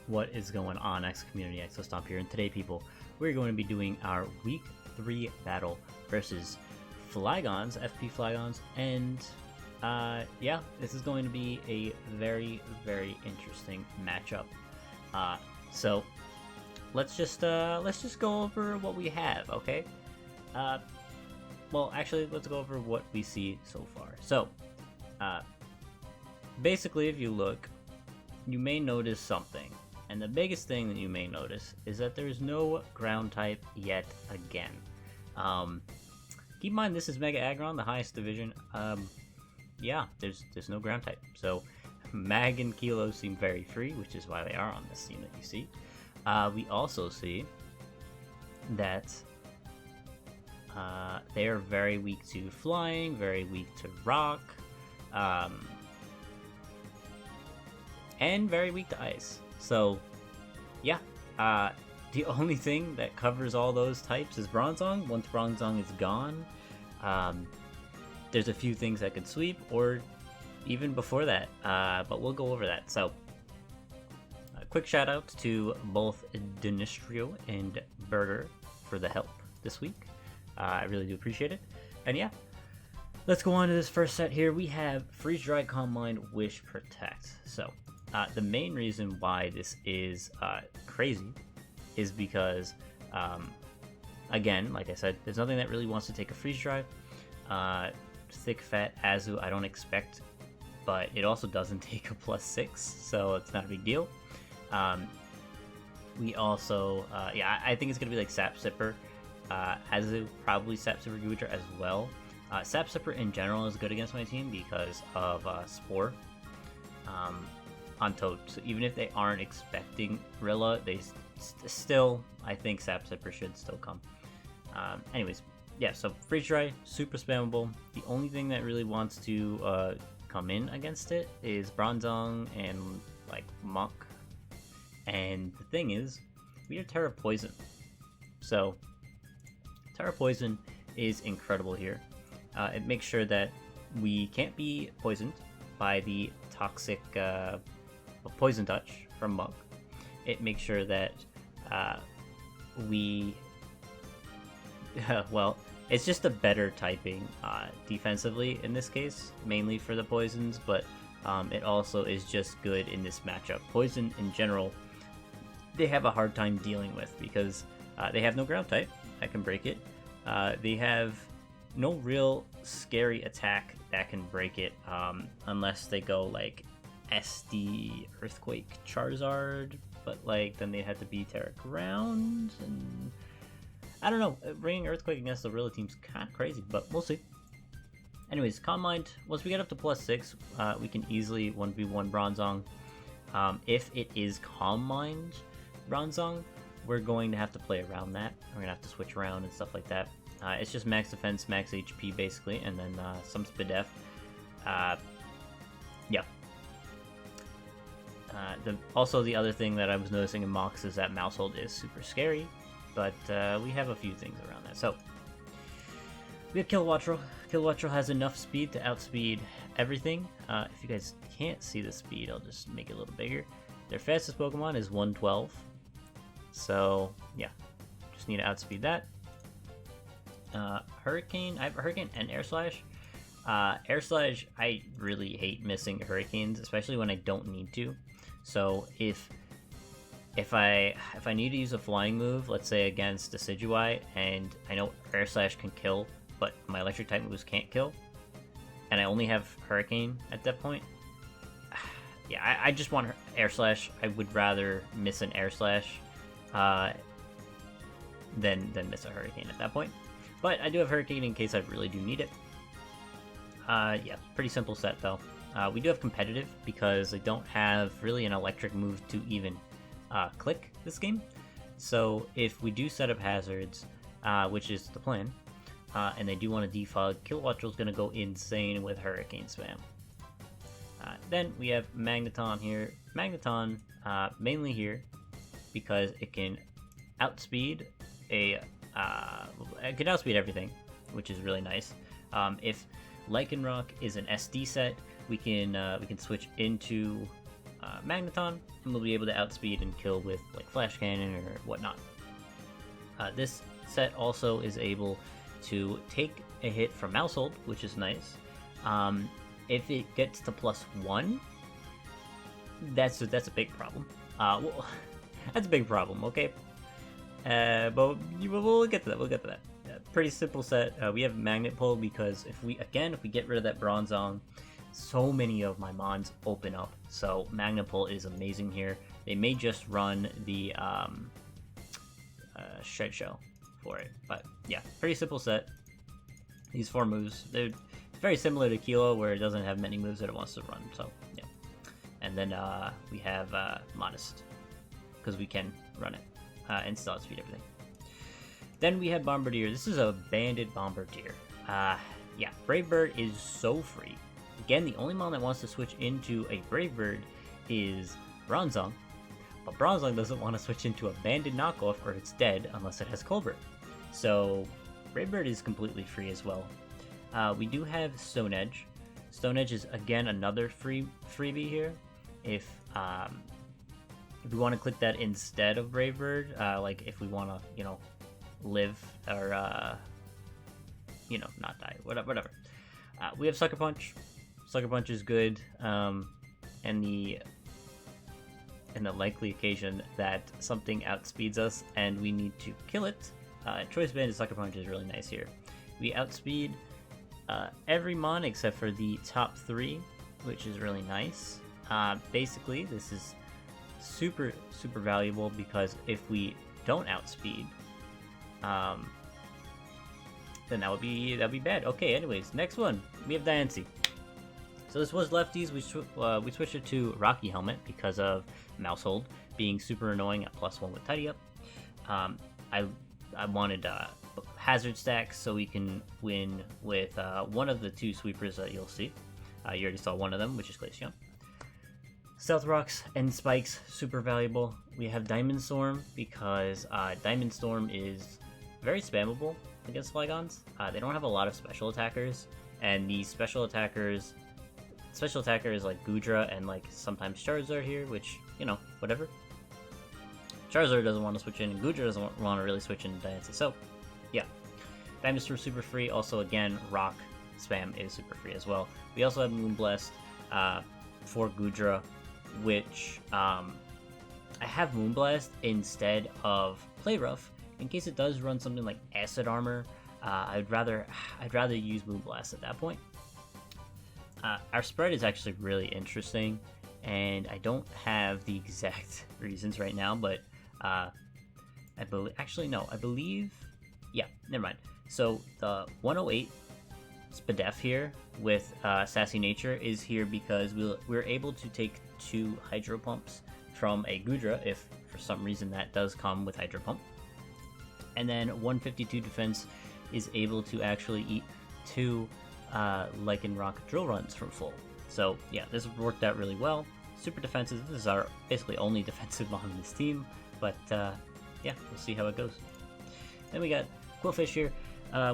What is going on, X Community? Exostomp here, and today, people, we're going to be doing our Week 3 battle versus Flygons, FP Flygons, and yeah, this is going to be a very, very interesting matchup. So let's just go over what we have, okay? Well, actually, let's go over what we see so far. So, basically, if you look, you may notice something. And the biggest thing that you may notice is that there's no ground type yet again. Keep in mind, this is Mega Aggron, the highest division. Yeah, there's no ground type. So Mag and Kilo seem very free, which is why they are on this team that you see. We also see that they are very weak to flying, very weak to rock, and very weak to ice. So, yeah, the only thing that covers all those types is Bronzong. Once Bronzong is gone, there's a few things that could sweep, or even before that, but we'll go over that. So, quick shout out to both Dinistrio and Burger for the help this week. I really do appreciate it. And yeah, let's go on to this first set here. We have Freeze Dry, Calm Mind, Wish, Protect. So, the main reason why this is crazy is because, again, like I said, there's nothing that really wants to take a freeze dry. Thick Fat Azu, I don't expect, but it also doesn't take a +6, so it's not a big deal. We also, yeah, I think it's going to be like Sap Sipper. Azu, probably Sap Sipper Guja as well. Sap Sipper in general is good against my team because of Spore. On Toad, so even if they aren't expecting Rilla, they still, I think Sap Sipper should still come. Anyways, yeah, so Freeze Dry, super spammable. The only thing that really wants to come in against it is Bronzong and like Muck. And the thing is, we have Terra Poison. So Terra Poison is incredible here. It makes sure that we can't be poisoned by the toxic Poison Touch from Muck. It makes sure that we well, it's just a better typing defensively in this case, mainly for the poisons, but it also is just good in this matchup. Poison in general, they have a hard time dealing with because they have no ground type that can break it. They have no real scary attack that can break it unless they go like SD Earthquake Charizard, but like then they'd have to be Terra Ground, and I don't know, bringing Earthquake against the Rilla team's kind of crazy, but we'll see. Anyways, Calm Mind, once we get up to +6, we can easily 1v1 Bronzong. If it is Calm Mind Bronzong, we're going to have to play around that. We're going to have to switch around and stuff like that. It's just max defense, max HP basically, and then some Spidef. Yeah. Also, the other thing that I was noticing in Mox is that Mousehold is super scary, but we have a few things around that. So, we have Kilowattrel. Kilowattrel has enough speed to outspeed everything. If you guys can't see the speed, I'll just make it a little bigger. Their fastest Pokemon is 112. So, yeah, just need to outspeed that. Hurricane, I have Hurricane and Air Slash. Air Slash, I really hate missing Hurricanes, especially when I don't need to. So if I need to use a flying move, let's say against Decidueye, and I know Air Slash can kill, but my electric type moves can't kill, and I only have Hurricane at that point, yeah, I just want Air Slash. I would rather miss an Air Slash than miss a Hurricane at that point. But I do have Hurricane in case I really do need it. Yeah, pretty simple set though. We do have competitive because I don't have really an electric move to even click this game. So if we do set up hazards, which is the plan, and they do want to defog, Kilowattrel's going to go insane with Hurricane spam. Then we have Magneton here. Magneton mainly here because it can outspeed it can outspeed everything, which is really nice. If Lycanroc is an SD set, we can switch into Magneton, and we'll be able to outspeed and kill with like Flash Cannon or whatnot. This set also is able to take a hit from Mousehold, which is nice. If it gets to +1, that's a big problem. Well, that's a big problem, okay? But we'll get to that. We'll get to that. Pretty simple set. We have Magnet Pull because if we get rid of that Bronzong, so many of my mons open up. So Magnet Pull is amazing here. They may just run the Shred Shell for it, but yeah, pretty simple set. These 4 moves, they're very similar to Kilo, where it doesn't have many moves that it wants to run. So yeah, and then we have Modest because we can run it and still outspeed everything. Then we have Bombardier. This is a banded Bombardier. Yeah, Brave Bird is so free. Again, the only mon that wants to switch into a Brave Bird is Bronzong, but Bronzong doesn't want to switch into a banded knockoff or it's dead unless it has Colbert. So Brave Bird is completely free as well. We do have Stone Edge. Stone Edge is again another freebie here. If we want to click that instead of Brave Bird, like if we want to, live or not die, whatever. We have Sucker Punch. Sucker Punch is good, and the likely occasion that something outspeeds us and we need to kill it, Choice Banded Sucker Punch is really nice here. We outspeed every mon except for the top 3, which is really nice. Basically, this is super valuable because if we don't outspeed, then that'd be bad. Okay, anyways, next one we have Diancie. So this was lefties. We switched it to Rocky Helmet because of Mousehold being super annoying at +1 with Tidy Up. I wanted hazard stacks so we can win with one of the 2 sweepers that you'll see. You already saw one of them, which is Glaceon. Stealth Rocks and Spikes, super valuable. We have Diamond Storm because Diamond Storm is very spammable against Flygons. They don't have a lot of special attackers, and the special attackers like Goodra and like sometimes Charizard here, which, whatever. Charizard doesn't want to switch in, and Goodra doesn't want to really switch into Diancie. So, yeah. Diamond Storm super free. Also, again, Rock spam is super free as well. We also have Moonblast for Goodra, which I have Moonblast instead of Play Rough in case it does run something like Acid Armor. I'd rather use Moonblast at that point. Our spread is actually really interesting, and I don't have the exact reasons right now, but I believe, yeah, never mind. So the 108 Spadef here with Sassy Nature is here because we're able to take 2 Hydro Pumps from a Goodra if for some reason that does come with Hydro Pump. And then 152 defense is able to actually eat 2 Lycanroc Drill Runs from full. So yeah, this worked out really well. Super defensive. This is our basically only defensive mon in this team, but yeah, we'll see how it goes. Then we got Quillfish here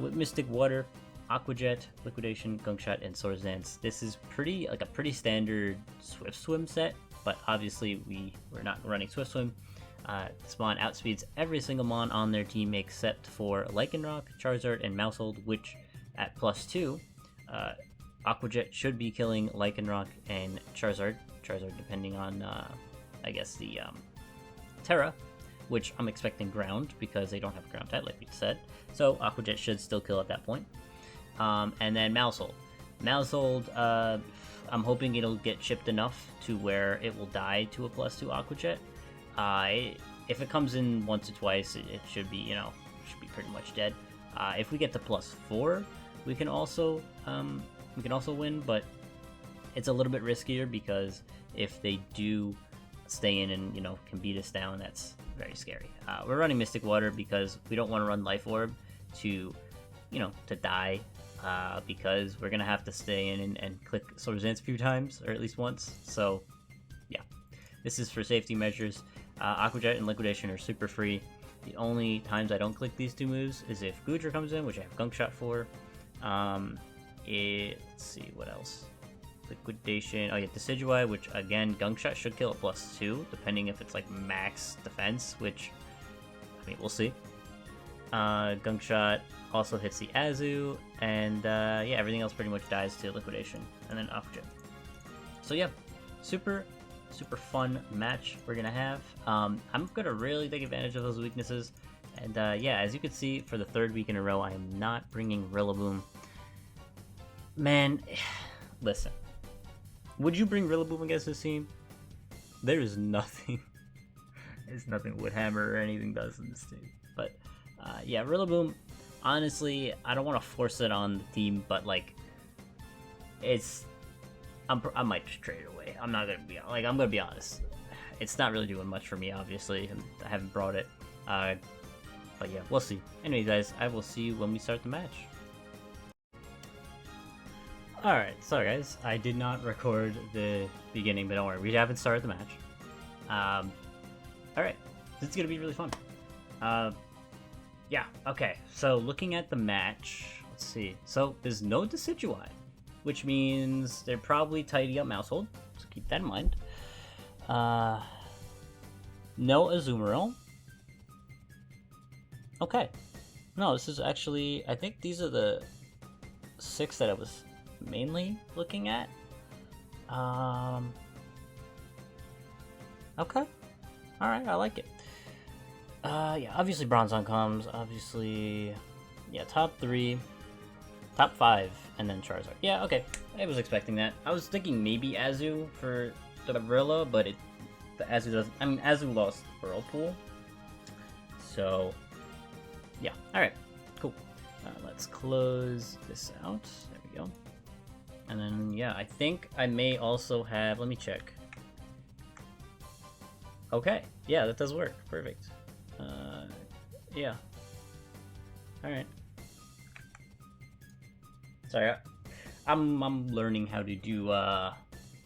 with Mystic Water, Aqua Jet, Liquidation, Gunk Shot, and Swords Dance. This is a pretty standard Swift Swim set, but obviously we're not running Swift Swim. This mon outspeeds every single mon on their team except for Lycanroc, Charizard, and Mousehold, which at +2, Aqua Jet should be killing Lycanroc and Charizard depending on, I guess, the Terra, which I'm expecting Ground because they don't have a Ground type, like we said. So Aqua Jet should still kill at that point. And then Mousehold. I'm hoping it'll get chipped enough to where it will die to a +2 Aqua Jet. If it comes in once or twice, it should be, should be pretty much dead. If we get to +4, we can also win, but it's a little bit riskier because if they do stay in and can beat us down, that's very scary. We're running Mystic Water because we don't want to run Life Orb to die, because we're gonna have to stay in and click Swords Dance a few times, or at least once. So yeah, this is for safety measures. Aqua Jet and Liquidation are super free. The only times I don't click these 2 moves is if Goodra comes in, which I have Gunk Shot for. Let's see what else. Liquidation. Oh yeah, Decidueye, which again, Gunk Shot should kill at +2, depending if it's like max defense, which, I mean, we'll see. Gunk Shot also hits the Azu, and yeah, everything else pretty much dies to Liquidation, and then Oxygen. So yeah, super fun match we're gonna have. I'm gonna really take advantage of those weaknesses, and yeah, as you can see, for the 3rd week in a row, I am not bringing Rillaboom. Man, listen, would you bring Rillaboom against this team? There is nothing. There's nothing Woodhammer or anything does in this team. But yeah, Rillaboom, honestly, I don't want to force it on the team, but like, I might just trade it away. I'm gonna be honest. It's not really doing much for me, obviously, and I haven't brought it. But yeah, we'll see. Anyway, guys, I will see you when we start the match. Alright, sorry guys, I did not record the beginning, but don't worry, we haven't started the match. Alright, this is gonna be really fun. Yeah, okay, so looking at the match, let's see. So, there's no Decidueye, which means they're probably tidy up Mousehold, so keep that in mind. No Azumarill. Okay. No, this is actually, I think these are the 6 that I was mainly looking at. Okay. Alright, I like it. Yeah, obviously Bronzong comes, obviously, yeah, top 3, top 5, and then Charizard. Yeah, okay, I was expecting that. I was thinking maybe Azu for the Barilla, but the Azu doesn't, I mean, Azu lost Whirlpool, so, yeah, alright, cool. Let's close this out, there we go. And then, yeah, I think I may also have, let me check. Okay, yeah, that does work, perfect. Yeah. Alright. Sorry, I'm learning how to do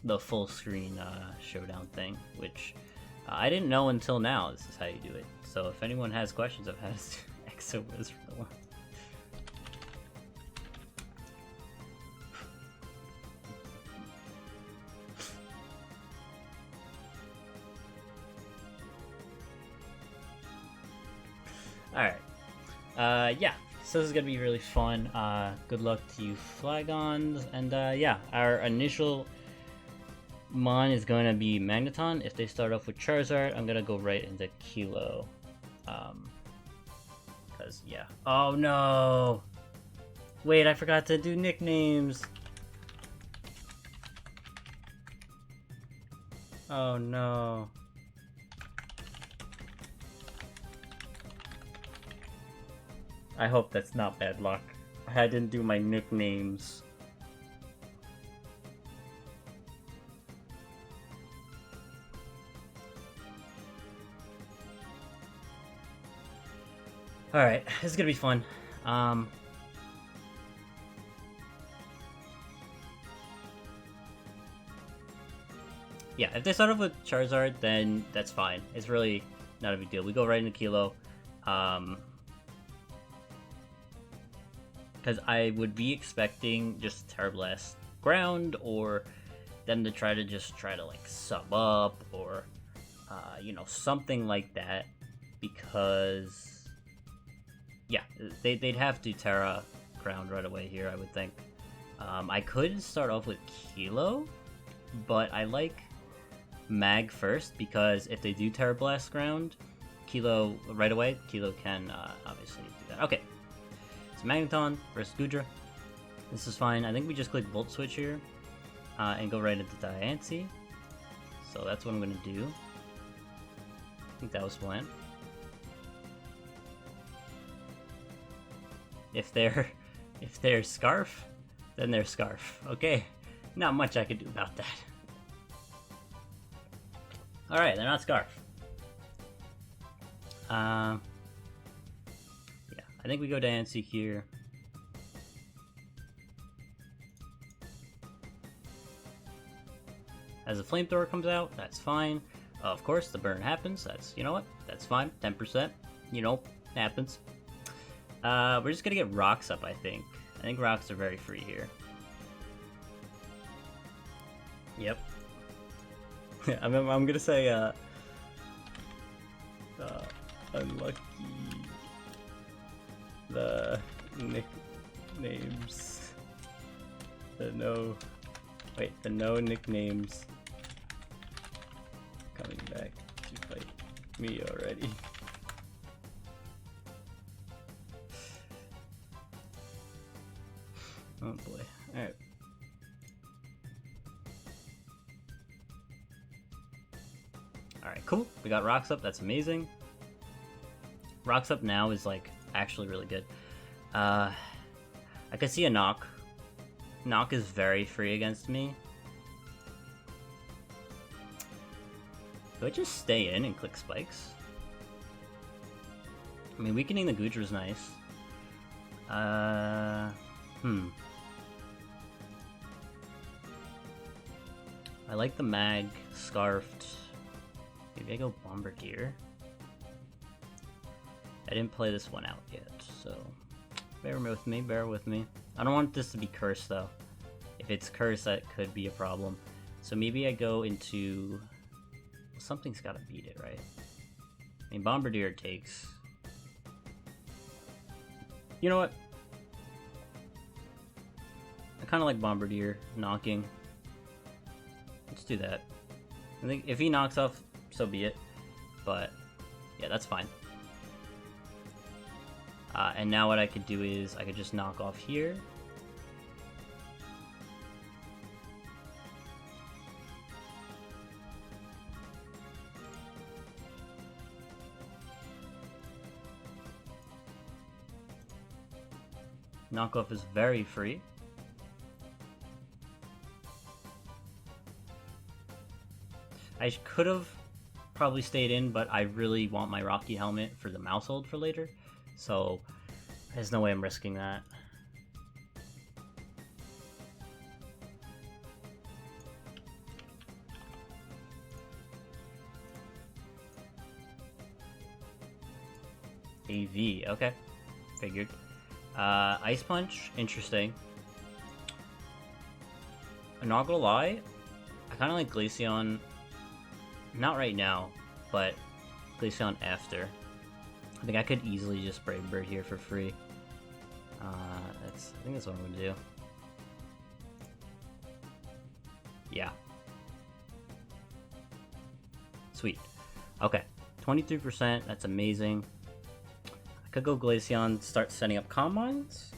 the full screen showdown thing, which I didn't know until now. This is how you do it. So if anyone has questions, I've had Exo-Wiz for a while. Alright. Yeah, so this is gonna be really fun. Good luck to you, Flygons. And yeah, our initial Mon is gonna be Magneton. If they start off with Charizard, I'm gonna go right into Kilo. Cause yeah. Oh no! Wait, I forgot to do nicknames. Oh no. I hope that's not bad luck. I didn't do my nicknames. Alright, this is gonna be fun. Yeah, if they start off with Charizard, then that's fine. It's really not a big deal. We go right into Kilo. Because I would be expecting just Terra Blast ground, or them to try to like sub up, or you know, something like that. Because yeah, they'd have to Terra ground right away here, I would think. I could start off with Kilo, but I like Mag first, because if they do Terra Blast ground, Kilo right away, Kilo can obviously do that. Okay. Magneton versus Goodra. This is fine. I think we just click Volt Switch here and go right into Diancie. So that's what I'm going to do. I think that was planned. If they're Scarf, then they're Scarf. Okay, not much I could do about that. Alright, they're not Scarf. I think we go Diancie here. As the Flamethrower comes out, that's fine. Of course, the burn happens. That's, you know what? That's fine. 10%. You know, happens. We're just gonna get Rocks up, I think. I think Rocks are very free here. Yep. I'm gonna say unlucky. The nicknames. The no nicknames coming back to fight me already. Oh boy. Alright. Alright, cool. We got Rocks Up, that's amazing. Rocks Up now is like actually really good. I could see a knock. Knock is very free against me. Do I just stay in and click spikes? I mean, weakening the Goodra is nice. I like the mag scarfed. Maybe I go Bombardier. I didn't play this one out yet, so bear with me, bear with me. I don't want this to be cursed though. If it's cursed, that could be a problem. So maybe I go into... Something's gotta beat it, right? I mean, Bombardier takes... You know what? I kinda like Bombardier knocking. Let's do that. I think if he knocks off, so be it. But, yeah, that's fine. And now what I could do is, I could just knock off here. Knockoff is very free. I could have probably stayed in, but I really want my Rocky helmet for the mouse hold for later, so there's no way I'm risking that. AV, okay, figured. Ice Punch, interesting. I'm not gonna lie, I kinda like Glaceon, not right now, but Glaceon after. I think I could easily just Brave Bird here for free. I think that's what I'm gonna do. Yeah. Sweet. Okay, 23%, that's amazing. I could go Glaceon, start setting up combines.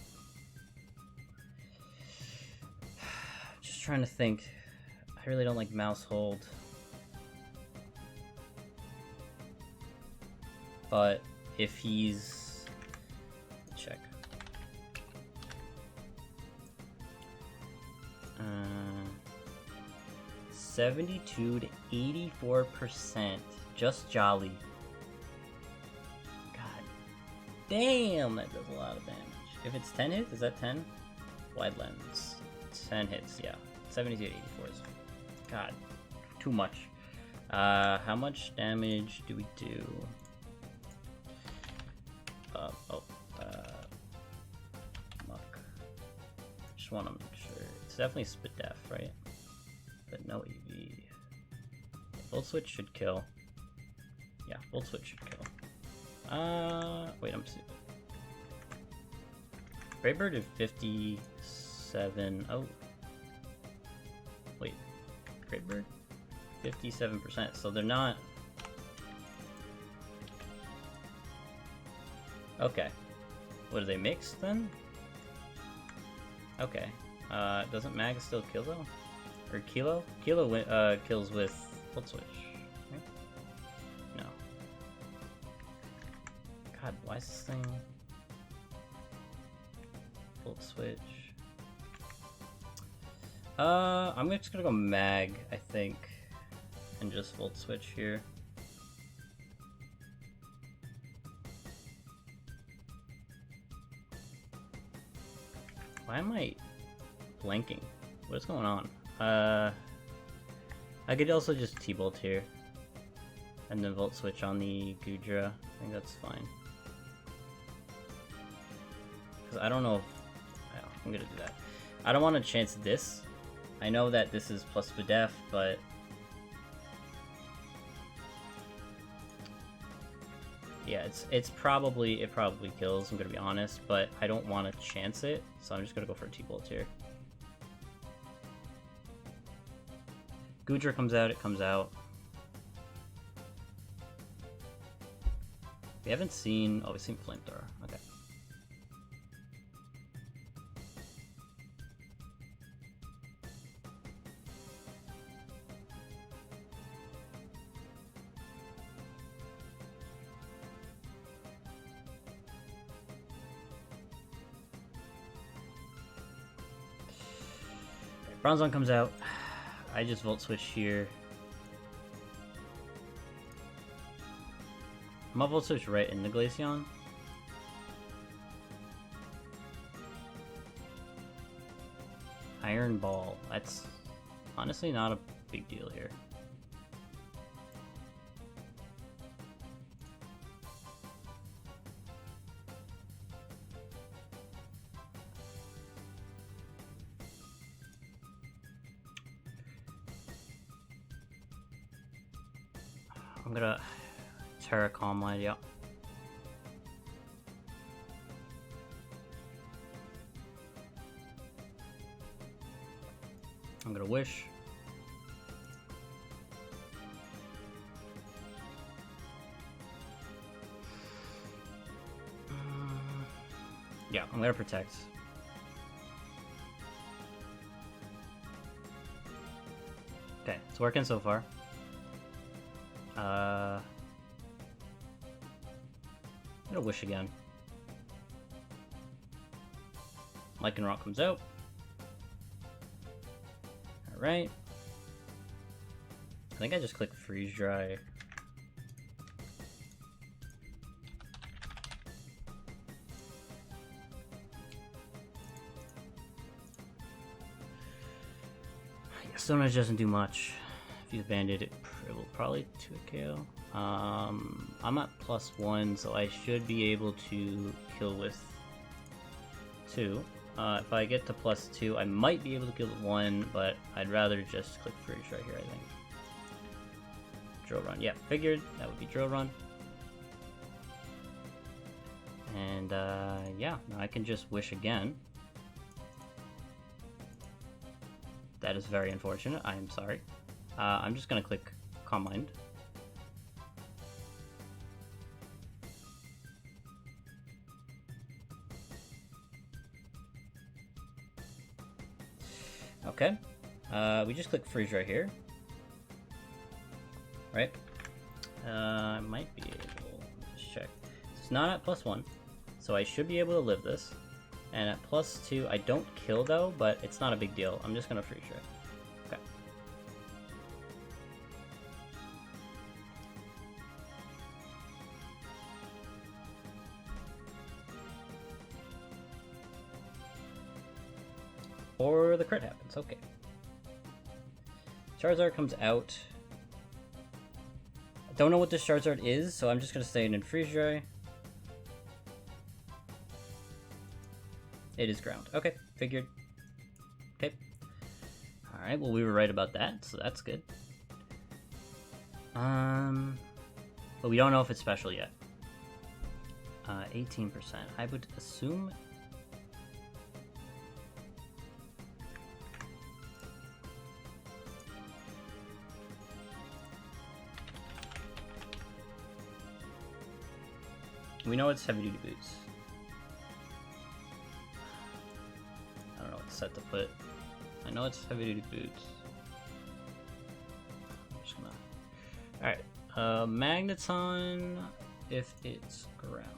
Just trying to think. I really don't like mouse hold. But if he's... check. 72 to 84%. Just Jolly. God damn, that does a lot of damage. If it's 10 hits, is that 10? Wide lens. 10 hits, yeah. 72 to 84 is... God, too much. How much damage do we do? Muck. Just want to make sure. It's definitely Spit Def, right? But no EV. Volt Switch should kill. Yeah, Volt Switch should kill. Wait, I'm stupid. Brave Bird is 57. Oh. Wait. Brave Bird? 57%. So they're not. Okay. What, are they mixed then? Okay. Doesn't Mag still kill though? Or Kilo? Kilo kills with Volt Switch. Right? No. God, why is this thing... Volt Switch. I'm just gonna go Mag, I think. And just Volt Switch here. Why am I blanking? What's going on? I could also just T-Bolt here. And then Volt Switch on the Goodra. I think that's fine. Because I don't know if... I'm gonna do that. I don't want to chance this. I know that this is plus Bedef, but yeah, it probably kills, I'm gonna be honest, but I don't want to chance it, so I'm just gonna go for a T-Bolt here. Goodra comes out, it comes out. We haven't seen... oh, we've seen Flamethrower. Okay. Bronzong comes out. I just Volt Switch here. I'm gonna Volt Switch right into Glaceon. Iron Ball. That's honestly not a big deal here. I'm gonna Terra Calm Mind, yeah. I'm gonna Wish. Yeah, I'm gonna Protect. Okay, it's working so far. I'm gonna Wish again. Lycanroc comes out. Alright. I think I just click Freeze Dry. Stone Edge doesn't do much. If he's Banded, it will probably 2 KO. I'm at +1, so I should be able to kill with 2. If I get to +2, I might be able to kill with 1, but I'd rather just click Freeze right here, I think. Drill Run. Yeah, figured that would be Drill Run. And yeah, now I can just Wish again. That is very unfortunate. I am sorry. I'm just gonna click Calm Mind. Okay. We just click Freeze right here. Right? I might be able to just check. It's not at +1, so I should be able to live this. And at +2, I don't kill though, but it's not a big deal. I'm just gonna Freeze right. Okay. Or the crit happens, okay. Charizard comes out. I don't know what this Charizard is, so I'm just gonna stay in Freeze Dry. It is ground. Okay, figured. Okay. Alright, well we were right about that, so that's good. But we don't know if it's special yet. 18%. I would assume... we know it's Heavy Duty Boots. I don't know what set to put. I know it's Heavy Duty Boots. I'm just gonna... alright. Magneton, if it's ground.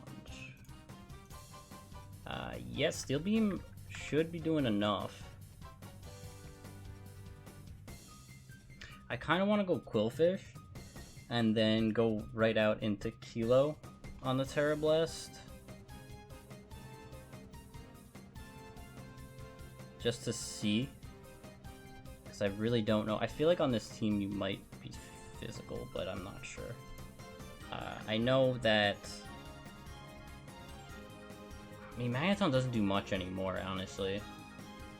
Yes, Steel Beam should be doing enough. I kind of want to go Quillfish and then go right out into Kilo on the Terra Blast. Just to see. Because I really don't know. I feel like on this team you might be physical, but I'm not sure. I know that... I mean, Magneton doesn't do much anymore, honestly. It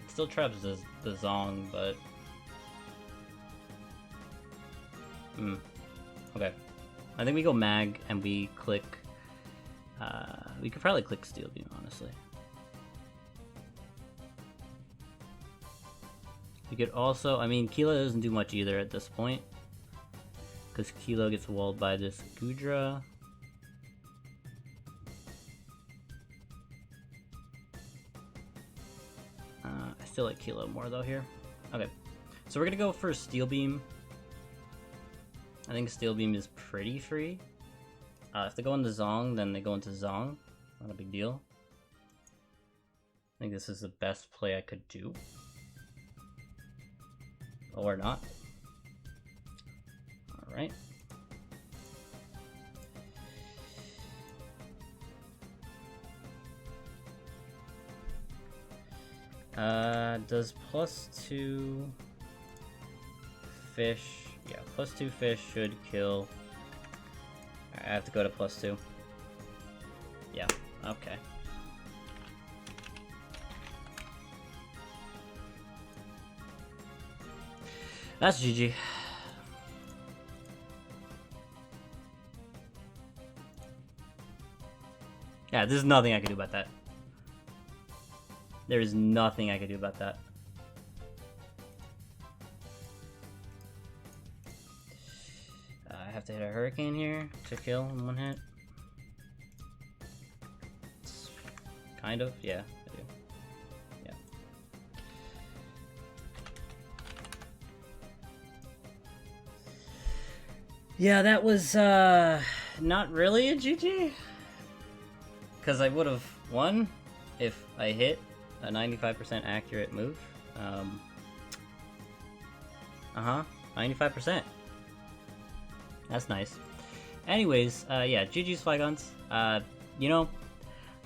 still traps the Zong, but Okay. I think we go mag and we click... we could probably click Steel Beam, honestly. We could also... I mean, Kilo doesn't do much either at this point. Because Kilo gets walled by this Gudra. I still like Kilo more though here. Okay. So we're gonna go for Steel Beam. I think Steel Beam is pretty free. If they go into Zong, then they go into Zong. Not a big deal. I think this is the best play I could do. Or not. Alright. Does +2 fish... Yeah, +2 fish should kill. I have to go to +2. Yeah, okay. That's GG. Yeah, there's nothing I can do about that. There is nothing I can do about that. I have to hit a Hurricane here to kill in one hit. Kind of, yeah, I do. Yeah. Yeah, that was not really a GG. Because I would have won if I hit a 95% accurate move. 95%. That's nice. Anyways, yeah, GG's Flygons. You know,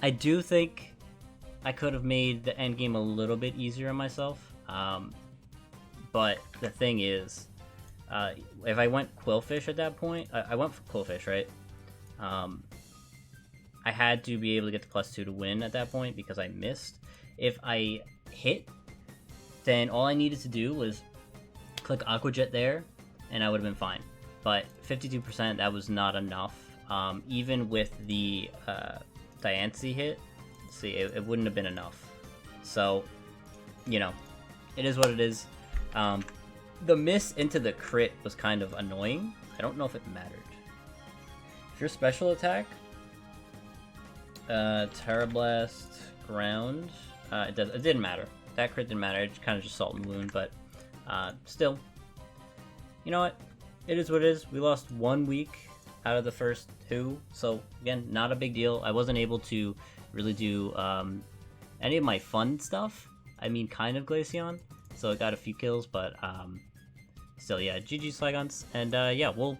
I do think I could have made the end game a little bit easier on myself. But the thing is, if I went Quillfish at that point, I went for Quillfish, right? I had to be able to get the +2 to win at that point because I missed. If I hit, then all I needed to do was click Aqua Jet there, and I would have been fine. But 52%, that was not enough. Even with the Diancie hit, see, it wouldn't have been enough. So, you know, it is what it is. The miss into the crit was kind of annoying. I don't know if it mattered. If your special attack, Terra Blast, Ground, it didn't matter. That crit didn't matter. It kind of just Salt and Wound, but still, you know what? It is what it is. We lost 1 week out of the first 2, so again, not a big deal. I wasn't able to really do any of my fun stuff. I mean, kind of Glaceon, so I got a few kills, but still, yeah, GG's Flygons, and yeah, we'll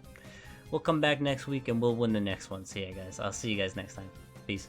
come back next week and we'll win the next one. See ya, guys. I'll see you guys next time. Peace.